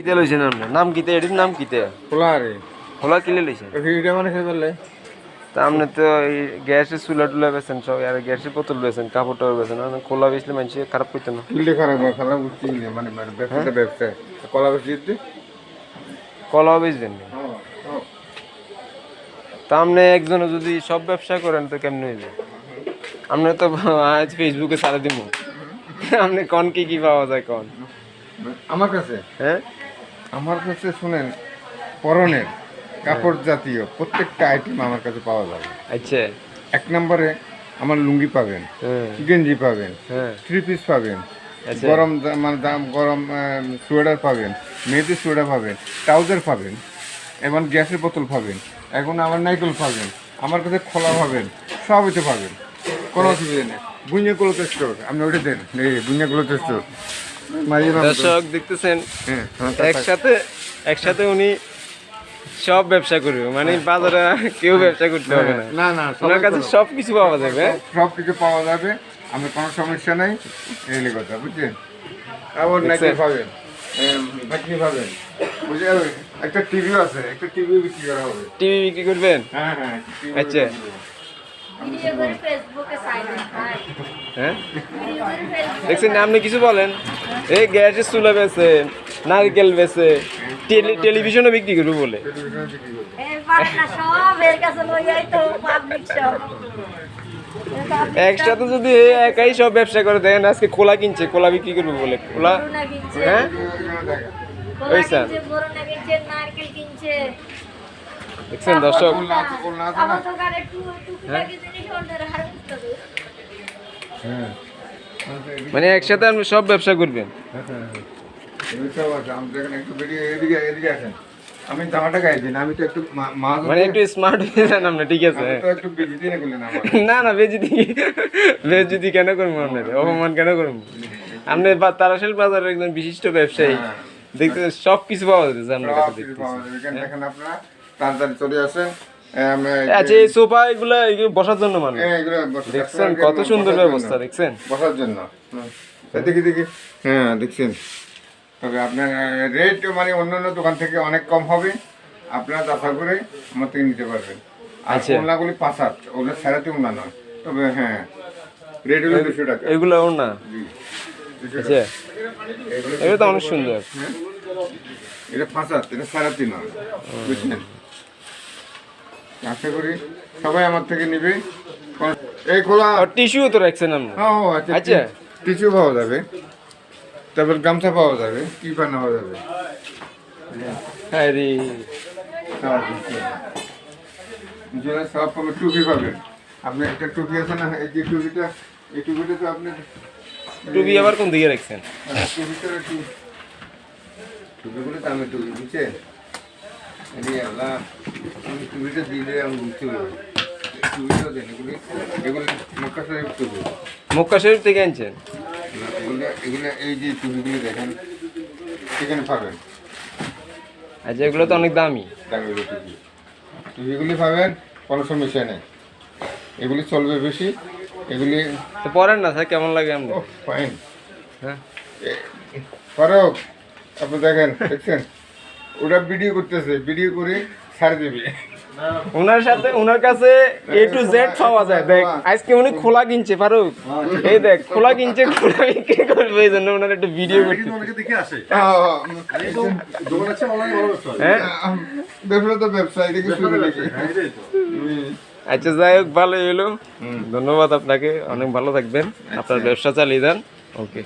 কিতে লইছেন আপনার নাম কিতে এটির নাম কিতে খোলা রে খোলা কিলে লইছেন ভিডিও মানে খেয়ে বললে তা আপনি তো এই গ্যাসের চুলা টুলা বেছেন সব আর গ্যাসের বোতল বেছেন কাপড় টাপড় বেছেন খোলা বেচলে মানুষ খারাপ করতো না কিলে খারাপ খারাপ বুঝতে গেলে মানে ব্যবসাটা ব্যবসা কলা বেশি দিতে কলাও বেচবেন না তা আপনি একজন যদি সব ব্যবসা করেন তো কেমন হইবে আপনি তো আজ ফেসবুকে ছাড়া দিব আপনি কন কি পাওয়া যায় কন আমার কাছে হ্যাঁ আমার কাছে শুনেন পরনের কাপড় জাতীয় প্রত্যেকটা আইটেম আমার কাছে পাওয়া যাবে আচ্ছা এক নম্বরে আমার লুঙ্গি পাবেন হ্যাঁ গেঞ্জি পাবেন হ্যাঁ 3 পিস পাবেন আচ্ছা গরম মানে গরম সোয়েটার পাবেন মেয়েদের সোয়েটার পাবেন ট্রাউজার পাবেন এবং গ্যাসের বোতল পাবেন এখন আমার নাইকেল পাবেন আমার কাছে খোলা পাবেন সব হইতে পাবেন কোনো অসুবিধা নেই বুঞ্জাগুলো স্টোর আপনি ওইটা দেন এই বুঞ্জাগুলো স্টোর দর্শক দেখতেছেন হ্যাঁ একসাথে উনি সব ব্যবসা করবে মানে বাজারে কেউ ব্যবসা করতে হবে না না না ওনার কাছে সব কিছু পাওয়া যাবে সব কিছু পাওয়া যাবে আমি কোনো সমস্যা নাই এই কথা বুঝছেন আবার নাইকেল পাবেন ব্যাটারি পাবেন বুঝে যাবে একটা টিভিও আছে একটা টিভি বিক্রি করা হবে টিভি বিক্রি করবেন হ্যাঁ হ্যাঁ আচ্ছা হ্যাঁ দেখছেন আপনি কিছু বলেন এই গ্যাসের চুলা বেছে নারকেল বেছে টেলিভিশনও বিক্রি করবে বলে একসাথে যদি একাই সব ব্যবসা করে দেখেন আজকে খোলা কিনছে খোলা বিক্রি করবে বলে খোলা হ্যাঁ দেখছেন দর্শক মানে একসাথে আপনি সব ব্যবসা করবেন আমি জামাটা গাইছি না আমি তো একটু মানে একটু স্মার্ট হয়ে যান আপনি ঠিক আছে একটু বেশি দিনে করলেন না না বেজিতি কেন করবো আপনার অপমান কেন করবো আপনি তারাশীল বাজারের একজন বিশিষ্ট ব্যবসায়ী দেখতে সব কিছু পাওয়া যাচ্ছে আপনার কাছে দেখেন আপনারা তাড়াতাড়ি চলে আসেন আচ্ছা এই সোফা এগুলো বসার জন্য মানে দেখছেন কত সুন্দর ব্যবস্থা দেখছেন বসার জন্য দেখি হ্যাঁ দেখছেন তবে আপনার রেট মানে অন্যান্য দোকান থেকে অনেক কম হবে আপনারা আশা করে আমার থেকে নিতে পারবেন আর ওনাগুলি 5-8 ওগুলো সারাতে ওনা নয় তবে হ্যাঁ রেট হলো 200 টাকা এগুলো ওনা আচ্ছা এগুলো তো অনেক সুন্দর এটা 5-8 এটা 3.5 নয় বুঝছেন আশা করি সবাই আমার থেকে নিবে এই খোলা টিস্যুও তো রাখছেন আপনি আচ্ছা টিস্যু পাওয়া যাবে তারপর গামছা পাওয়া যাবে কি পানা পাওয়া যাবে হ্যাঁ রে সব পাবে টুপি পাবেন আপনি একটা টুপি আছে না এই যে টুপিটা এই টুপিটা তো আপনি টুপি আবার কোন দিকে রাখছেন টুপিগুলো তো আমি টুপি বুঝছেন আল্লাহ টুপিটা দিলে আমি বুঝতে পারবো টুপিটাও দেন এগুলি মক্কা শরীফ টুপি মক্কা শরীফ থেকে আনছেন এগুলো এই যে টুপিগুলো দেখেন সেখানে পাবেন আচ্ছা এগুলো তো অনেক দামি টুপিগুলি পাবেন কোনো সমস্যা নেই এগুলি চলবে বেশি এগুলি তো পরেন না স্যার কেমন লাগে আপনি ফাইন হ্যাঁ ফারুক আপনি দেখছেন ওটা ভিডিও করতেছে ভিডিও করে ছাড় দেবে ওনার কাছে A to Z পাওয়া যায় দেখ আজকে উনি খোলা কিনছে ফারুক এই দেখ খোলা কিনছে খোলা বিক্রি করবে এই জন্য ওনার একটা ভিডিও করতে হ্যাঁ ব্যবসা তো ব্যবসা এটাকে শুরু নাকি আচ্ছা যাই হোক ভালোই হলো ধন্যবাদ আপনাকে অনেক ভালো থাকবেন আপনার ব্যবসা চালিয়ে যান ওকে